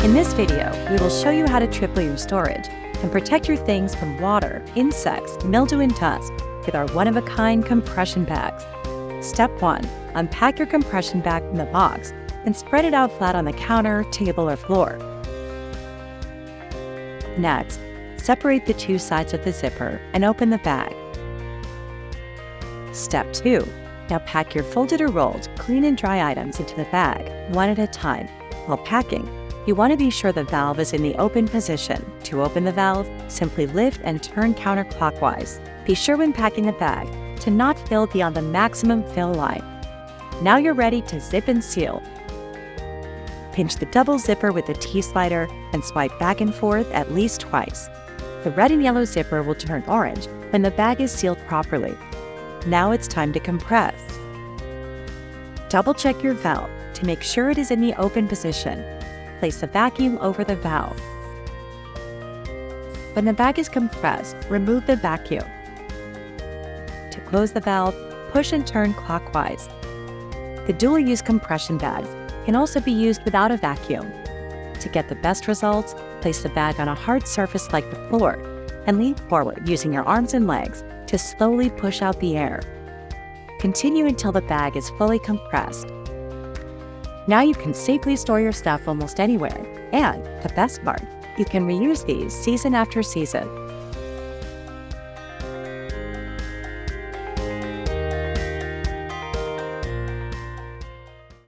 In this video, we will show you how to triple your storage and protect your things from water, insects, mildew, and dust with our one-of-a-kind compression bags. Step 1. Unpack your compression bag from the box and spread it out flat on the counter, table, or floor. Next, separate the two sides of the zipper and open the bag. Step 2. Now pack your folded or rolled, clean and dry items into the bag, one at a time. While packing, you want to be sure the valve is in the open position. To open the valve, simply lift and turn counterclockwise. Be sure when packing the bag to not fill beyond the maximum fill line. Now you're ready to zip and seal. Pinch the double zipper with the T-slider and swipe back and forth at least twice. The red and yellow zipper will turn orange when the bag is sealed properly. Now it's time to compress. Double-check your valve to make sure it is in the open position. Place the vacuum over the valve. When the bag is compressed, remove the vacuum. To close the valve, push and turn clockwise. The dual-use compression bags can also be used without a vacuum. To get the best results, place the bag on a hard surface like the floor and lean forward using your arms and legs to slowly push out the air. Continue until the bag is fully compressed. Now you can safely store your stuff almost anywhere, and the best part, you can reuse these season after season.